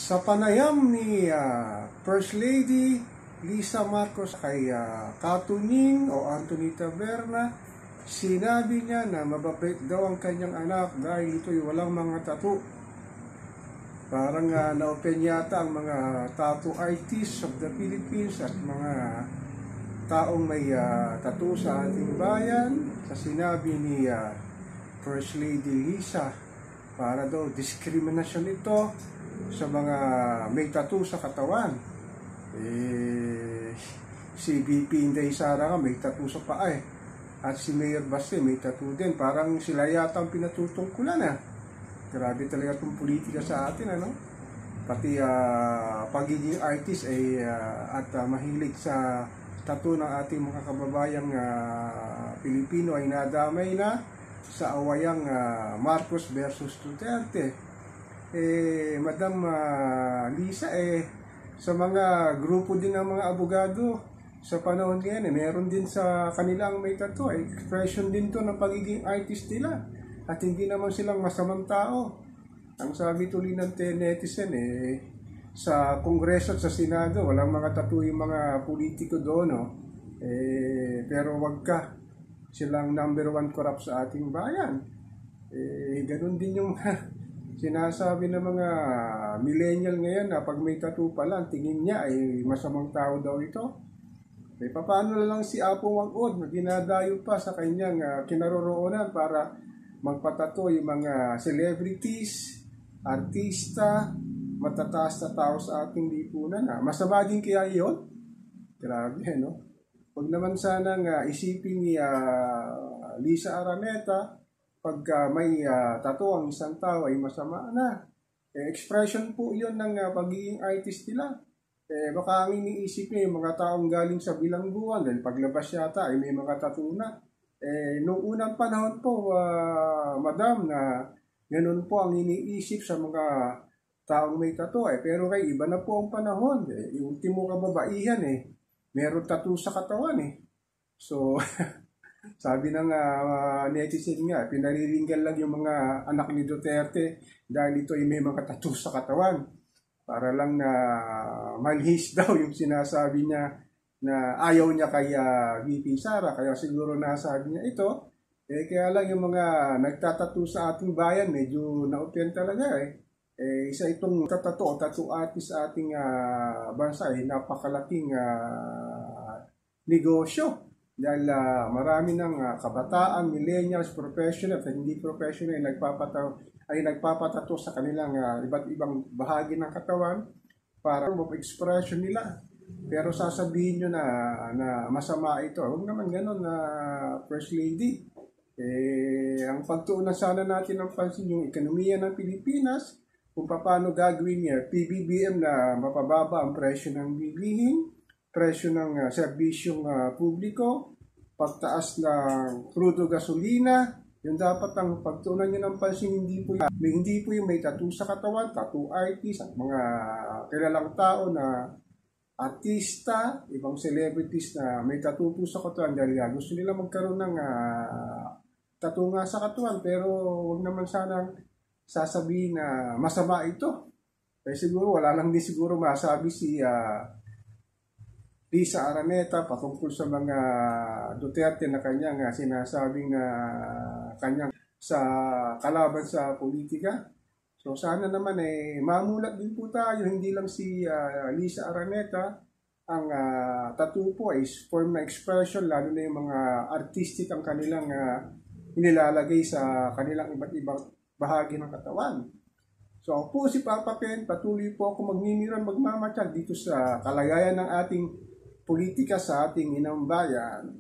Sa panayam ni First Lady Lisa Marcos kay Katunying o Anthony Taberna, sinabi niya na mababait daw ang kanyang anak dahil ito'y walang mga tattoo. Parang na-open yata ang mga tattoo artists of the Philippines at mga taong may tattoo sa ating bayan sa sinabi ni First Lady Lisa, para daw diskriminasyon ito sa mga may tattoo sa katawan. Si VP Inday Sara may tattoo sa paa at si Mayor Baste may tattoo din. Parang sila yata ang pinatutungkulan Grabe talaga itong politika sa atin, ano? Pati pagiging artist at mahilig sa tattoo ng ating mga kababayang Pilipino ay nadamay na sa awayang Marcos versus Duterte. Madam Lisa, sa mga grupo din ng mga abogado sa panahon ngayon, meron din sa kanilang may tattoo. Expression din to ng pagiging artist nila. At hindi naman silang masamang tao. Ang sabi tuloy ng netizen, sa Kongreso at sa Senado, walang mga tattoo yung mga politiko doon. Pero wag ka. Silang number 1 corrupt sa ating bayan. Ganun din yung sinasabi ng mga millennial ngayon na pag may tattoo pala, tingin niya ay masamang tao daw ito. Paano na lang si Apo Wag-od na dinadayo pa sa kanyang kinaroroonan para magpatato yung mga celebrities, artista, matataas na tao sa ating lipunan. Masama din kaya yun? Grabe, no? Huwag naman sanang isipin ni Lisa Araneta pagka may tattoo ang isang tao ay masama na. Expression po yun ng pagiging artist nila. Baka ang iniisip niya yung mga taong galing sa bilangguan dahil paglabas yata ay may mga tattoo na. Noong unang panahon po, madam, na ganun po ang iniisip sa mga taong may tattoo. Pero kay iba na po ang panahon. Yung ultimo kababaihan meron tattoo sa katawan So, sabi ng netizen nga, pinariringgan lang yung mga anak ni Duterte dahil ito ay may mga tattoo sa katawan. Para lang na malhis daw yung sinasabi niya na ayaw niya kay VP Sara. Kaya siguro nasabi niya ito. Kaya lang yung mga nagtatattoo sa ating bayan, medyo na-open talaga isa itong tattoo artist sa ating bansa napakalaking negosyo. Dahil marami ng kabataan, millennials, professional at hindi professional ay nagpapatato sa kanilang iba't ibang bahagi ng katawan para mag-expression nila. Pero sasabihin nyo na masama ito. Huwag naman ganun na First Lady. Ang pagtuunan sana natin ng pansin yung ekonomiya ng Pilipinas, kung paano gagawin niya PBBM na mapababa ang presyo ng bilihin, presyo ng serbisyong publiko, pagtaas ng crudo gasolina, yung dapat ang pagtuunan niya ng pansin, hindi po yung may tattoo sa katawan, tattoo artist, at mga kilalang tao na artista, ibang celebrities na may tattoo po sa katawan dahil gusto nila magkaroon ng tattoo nga sa katawan, pero huwag naman sanang sasabihin na masama ito. Siguro wala lang din siguro masabi si Lisa Araneta patungkol sa mga Duterte na kanyang sinasabing kanyang sa kalaban sa politika. So sana naman mamulat din po tayo, hindi lang si Lisa Araneta. Ang tattoo po ay form na expression, lalo na yung mga artistic ang kanilang inilalagay sa kanilang iba't ibang bahagi ng katawan. So ako po si Papa Pen, patuloy po ako magmamatsyag dito sa kalagayan ng ating politika sa ating inang bayan.